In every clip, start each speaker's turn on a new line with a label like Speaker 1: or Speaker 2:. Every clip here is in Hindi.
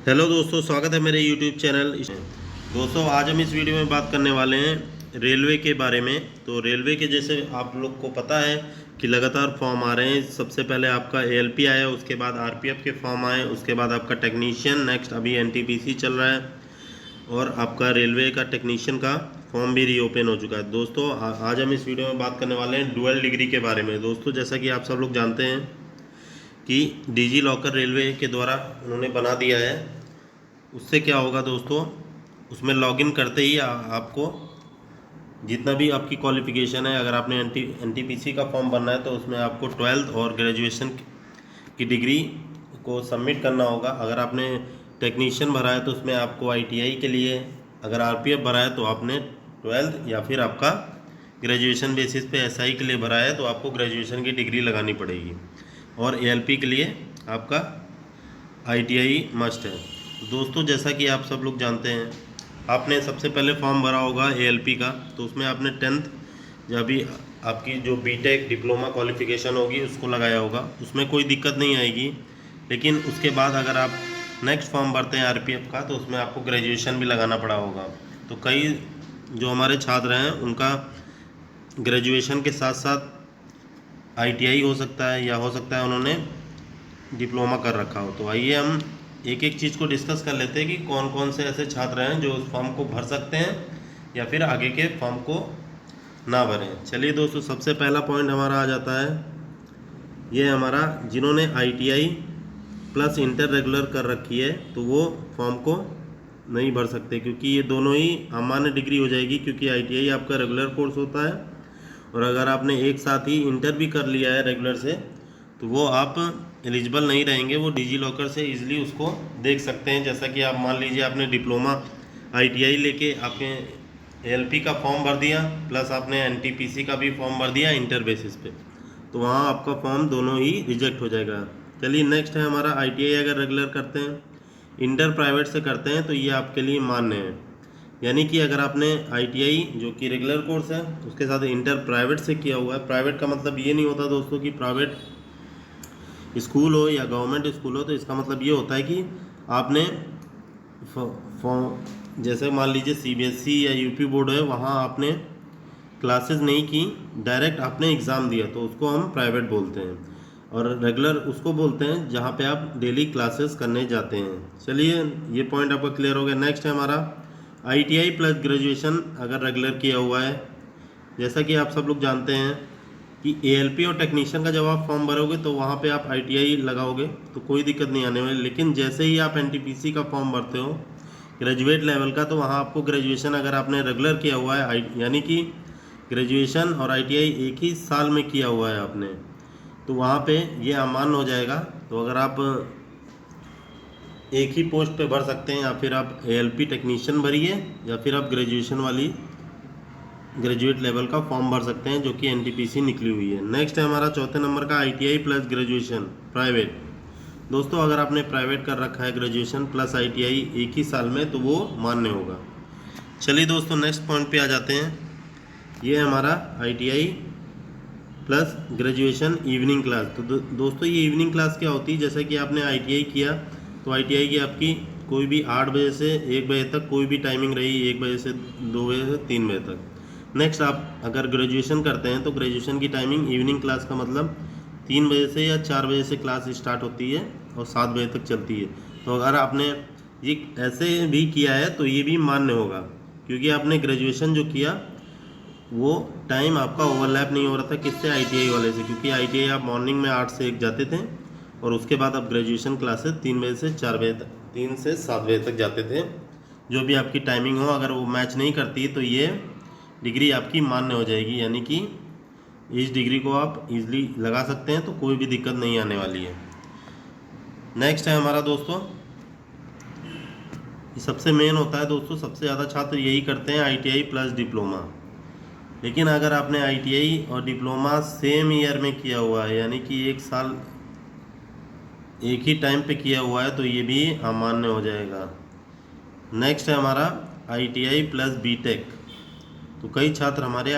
Speaker 1: हेलो दोस्तों, स्वागत है मेरे यूट्यूब चैनल। दोस्तों, आज हम इस वीडियो में बात करने वाले हैं रेलवे के बारे में। तो रेलवे के जैसे आप लोग को पता है कि लगातार फॉर्म आ रहे हैं। सबसे पहले आपका एएलपी आया, उसके बाद आरपीएफ के फॉर्म आए, उसके बाद आपका टेक्नीशियन, नेक्स्ट अभी एनटीपीसी चल रहा है और आपका रेलवे का टेक्नीशियन का फॉर्म भी रीओपन हो चुका है। दोस्तों, आज हम इस वीडियो में बात करने वाले हैं डुअल डिग्री के बारे में। दोस्तों, जैसा कि आप सब लोग जानते हैं कि डिजी लॉकर रेलवे के द्वारा उन्होंने बना दिया है। उससे क्या होगा दोस्तों, उसमें लॉगिन करते ही आपको जितना भी आपकी क्वालिफ़िकेशन है, अगर आपने एनटीपीसी का फॉर्म भरना है तो उसमें आपको 12th और ग्रेजुएशन की डिग्री को सबमिट करना होगा। अगर आपने टेक्नीशियन भरा है तो उसमें आपको आईटीआई के लिए, अगर आरपीएफ भरा है तो आपने 12th या फिर आपका ग्रेजुएशन बेसिस पे एसआई के लिए भरा है तो आपको ग्रेजुएशन की डिग्री लगानी पड़ेगी। और एएलपी के लिए आपका आईटीआई मस्ट है। दोस्तों, जैसा कि आप सब लोग जानते हैं, आपने सबसे पहले फॉर्म भरा होगा एएलपी का, तो उसमें आपने 10th या भी आपकी जो बीटेक डिप्लोमा क्वालिफ़िकेशन होगी उसको लगाया होगा। उसमें कोई दिक्कत नहीं आएगी। लेकिन उसके बाद अगर आप नेक्स्ट फॉर्म भरते हैं आरपीएफ का तो उसमें आपको ग्रेजुएशन भी लगाना पड़ा होगा। तो कई जो हमारे छात्र हैं उनका ग्रेजुएशन के साथ साथ आईटीआई हो सकता है या हो सकता है उन्होंने डिप्लोमा कर रखा हो। तो आइए हम एक एक चीज़ को डिस्कस कर लेते हैं कि कौन कौन से ऐसे छात्र हैं जो उस फॉर्म को भर सकते हैं या फिर आगे के फॉर्म को ना भरें। चलिए दोस्तों, सबसे पहला पॉइंट हमारा आ जाता है, ये हमारा जिन्होंने आईटीआई प्लस इंटर रेगुलर कर रखी है तो वो फॉर्म को नहीं भर सकते, क्योंकि ये दोनों ही अमान्य डिग्री हो जाएगी। क्योंकि आईटीआई आपका रेगुलर कोर्स होता है और अगर आपने एक साथ ही इंटर भी कर लिया है रेगुलर से तो वो आप एलिजिबल नहीं रहेंगे। वो डिजी लॉकर से इजीली उसको देख सकते हैं। जैसा कि आप मान लीजिए आपने डिप्लोमा आईटीआई लेके आपने एएलपी का फॉर्म भर दिया प्लस आपने एनटीपीसी का भी फॉर्म भर दिया इंटर बेसिस पे, तो वहाँ आपका फॉर्म दोनों ही रिजेक्ट हो जाएगा। चलिए नेक्स्ट है हमारा आईटीआई अगर रेगुलर करते हैं, इंटर प्राइवेट से करते हैं तो ये आपके लिए मान्य है। यानी कि अगर आपने आईटीआई जो कि रेगुलर कोर्स है उसके साथ इंटर प्राइवेट से किया हुआ है, प्राइवेट का मतलब ये नहीं होता दोस्तों कि प्राइवेट स्कूल हो या गवर्नमेंट स्कूल हो, तो इसका मतलब ये होता है कि आपने जैसे मान लीजिए सीबीएसई या यूपी बोर्ड है, वहाँ आपने क्लासेस नहीं की, डायरेक्ट आपने एग्ज़ाम दिया, तो उसको हम प्राइवेट बोलते हैं। और रेगुलर उसको बोलते हैं जहाँ पे आप डेली क्लासेस करने जाते हैं। चलिए, ये पॉइंट आपका क्लियर हो गया। नेक्स्ट है हमारा आईटीआई प्लस ग्रेजुएशन अगर रेगुलर किया हुआ है। जैसा कि आप सब लोग जानते हैं कि एएलपी और टेक्नीशियन का जब आप फॉर्म भरोगे तो वहाँ पे आप आईटीआई लगाओगे तो कोई दिक्कत नहीं आने वाली। लेकिन जैसे ही आप एनटीपीसी का फॉर्म भरते हो ग्रेजुएट लेवल का, तो वहाँ आपको ग्रेजुएशन अगर आपने रेगुलर किया हुआ है, यानी कि ग्रेजुएशन और आईटीआई एक ही साल में किया हुआ है आपने, तो वहाँ पे ये अमान्य हो जाएगा। तो अगर आप एक ही पोस्ट पे भर सकते हैं, या फिर आप एएलपी टेक्नीशियन भरिए या फिर आप ग्रेजुएशन वाली ग्रेजुएट लेवल का फॉर्म भर सकते हैं जो कि एनटीपीसी निकली हुई है। नेक्स्ट है हमारा चौथे नंबर का आईटीआई प्लस ग्रेजुएशन प्राइवेट। दोस्तों, अगर आपने प्राइवेट कर रखा है ग्रेजुएशन प्लस आईटीआई एक ही साल में तो वो मान्य होगा। चलिए दोस्तों, नेक्स्ट पॉइंट पे आ जाते हैं। ये है हमारा ITI plus graduation evening class. तो दोस्तों, ये इवनिंग क्लास क्या होती है, जैसे कि आपने आईटीआई किया तो आईटीआई की आपकी कोई भी 8 बजे से 1 बजे तक कोई भी टाइमिंग रही, 1 बजे से 2 बजे से 3 बजे तक। नेक्स्ट आप अगर ग्रेजुएशन करते हैं तो ग्रेजुएशन की टाइमिंग इवनिंग क्लास का मतलब 3 बजे से या 4 बजे से क्लास स्टार्ट होती है और 7 बजे तक चलती है। तो अगर आपने ये ऐसे भी किया है तो ये भी मान्य होगा, क्योंकि आपने ग्रेजुएशन जो किया वो टाइम आपका ओवरलैप नहीं हो रहा था किससे, आईटीआई वाले से। क्योंकि आईटीआई आप मॉर्निंग में 8 से 1 जाते थे और उसके बाद आप ग्रेजुएशन क्लासेस 3 बजे से 4 बजे तक, 3 से 7 बजे तक जाते थे। जो भी आपकी टाइमिंग हो, अगर वो मैच नहीं करती तो ये डिग्री आपकी मान्य हो जाएगी। यानी कि इस डिग्री को आप इजीली लगा सकते हैं, तो कोई भी दिक्कत नहीं आने वाली है। नेक्स्ट है हमारा दोस्तों, ये सबसे मेन होता है दोस्तों, सबसे ज़्यादा छात्र यही करते हैं आईटीआई प्लस डिप्लोमा। लेकिन अगर आपने आईटीआई और डिप्लोमा सेम ईयर में किया हुआ है, यानी कि एक साल एक ही टाइम पे किया हुआ है, तो ये भी अमान्य हो जाएगा। नेक्स्ट है हमारा आईटीआई प्लस बीटेक। तो कई छात्र हमारे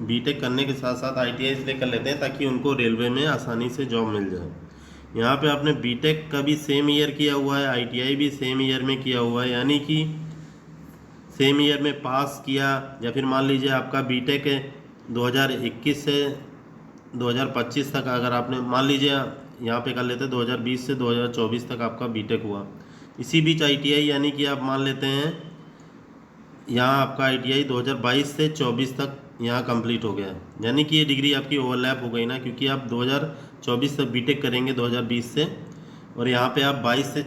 Speaker 1: बीटेक करने के साथ साथ आईटीआई इसलिए कर लेते हैं ताकि उनको रेलवे में आसानी से जॉब मिल जाए। यहाँ पे आपने बीटेक का भी सेम ईयर किया हुआ है, आईटीआई भी सेम ईयर में किया हुआ है, यानी कि सेम ईयर में पास किया। या फिर मान लीजिए आपका बीटेक 2021 से 2025 तक, अगर आपने मान लीजिए यहाँ पे कर लेते हैं 2020 से 2024 तक आपका बीटेक हुआ, इसी बीच आईटीआई, यानी कि आप मान लेते हैं यहाँ आपका आईटीआई 2022 से 24 तक यहाँ कंप्लीट हो गया, यानी कि ये डिग्री आपकी ओवरलैप हो गई ना, क्योंकि आप 2024 तक बीटेक करेंगे 2020 से, और यहाँ पे आप 22 से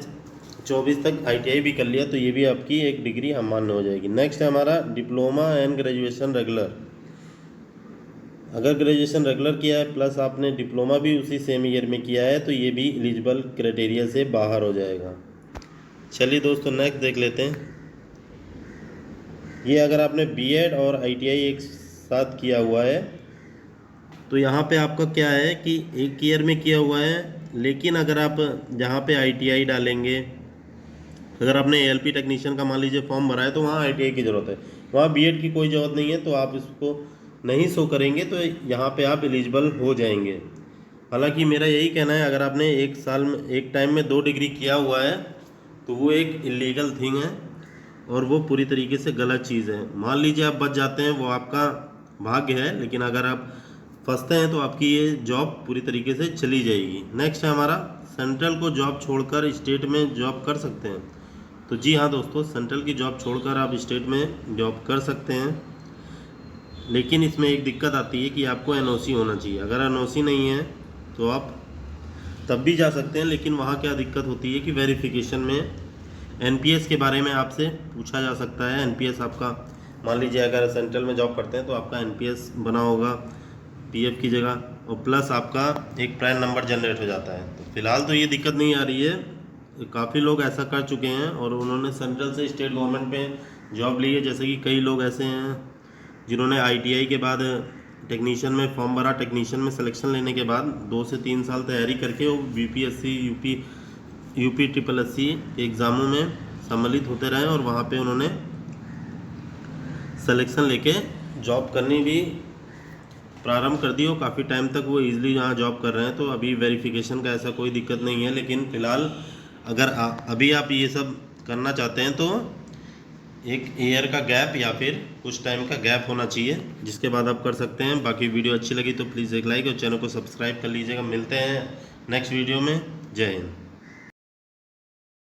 Speaker 1: 24 तक आईटीआई भी कर लिया, तो ये भी आपकी एक डिग्री हम मान्य हो जाएगी। नेक्स्ट है हमारा डिप्लोमा एंड ग्रेजुएशन रेगुलर। अगर ग्रेजुएशन रेगुलर किया है प्लस आपने डिप्लोमा भी उसी सेम ईयर में किया है, तो ये भी एलिजिबल क्राइटेरिया से बाहर हो जाएगा। चलिए दोस्तों नेक्स्ट देख लेते हैं। ये अगर आपने बीएड और आईटीआई एक साथ किया हुआ है, तो यहाँ पे आपका क्या है कि एक ईयर में किया हुआ है, लेकिन अगर आप जहाँ पे आईटीआई डालेंगे, अगर आपने एएलपी टेक्नीशियन का मान लीजिए फॉर्म भरा है, तो वहाँ आईटीआई की ज़रूरत है, वहाँ बीएड की कोई ज़रूरत नहीं है, तो आप इसको नहीं शो करेंगे तो यहाँ पे आप एलिजिबल हो जाएंगे। हालांकि मेरा यही कहना है, अगर आपने एक साल में एक टाइम में 2 डिग्री किया हुआ है तो वो एक इलीगल थिंग है और वो पूरी तरीके से गलत चीज़ है। मान लीजिए आप बच जाते हैं, वो आपका भाग्य है, लेकिन अगर आप फंसते हैं तो आपकी ये जॉब पूरी तरीके से चली जाएगी। नेक्स्ट है हमारा सेंट्रल को जॉब छोड़कर स्टेट में जॉब कर सकते हैं। तो जी हाँ दोस्तों, सेंट्रल की जॉब छोड़कर आप स्टेट में जॉब कर सकते हैं, लेकिन इसमें एक दिक्कत आती है कि आपको एनओसी होना चाहिए। अगर एनओसी नहीं है तो आप तब भी जा सकते हैं, लेकिन वहाँ क्या दिक्कत होती है कि वेरिफिकेशन में एनपीएस के बारे में आपसे पूछा जा सकता है। एनपीएस आपका, मान लीजिए अगर सेंट्रल में जॉब करते हैं तो आपका एनपीएस बना होगा पीएफ की जगह, और प्लस आपका एक पैन नंबर जनरेट हो जाता है। तो फिलहाल तो ये दिक्कत नहीं आ रही है, काफ़ी लोग ऐसा कर चुके हैं और उन्होंने सेंट्रल से स्टेट गवर्नमेंट में जॉब ली है। जैसे कि कई लोग ऐसे हैं जिन्होंने आईटीआई के बाद टेक्नीशियन में फॉर्म भरा, टेक्नीशियन में सिलेक्शन लेने के बाद 2 से 3 साल तैयारी करके वो बीपीएससी यूपी ट्रिपल एससी के एग्ज़ामों में सम्मिलित होते रहे और वहाँ पे उन्होंने सिलेक्शन लेके जॉब करनी भी प्रारंभ कर दी और काफ़ी टाइम तक वो इजीली यहाँ जॉब कर रहे हैं। तो अभी वेरिफिकेशन का ऐसा कोई दिक्कत नहीं है, लेकिन फ़िलहाल अगर अभी आप ये सब करना चाहते हैं तो एक ईयर का गैप या फिर कुछ टाइम का गैप होना चाहिए, जिसके बाद आप कर सकते हैं। बाकी वीडियो अच्छी लगी तो प्लीज़ एक लाइक और चैनल को सब्सक्राइब कर लीजिएगा। मिलते हैं नेक्स्ट वीडियो में। जय हिंद।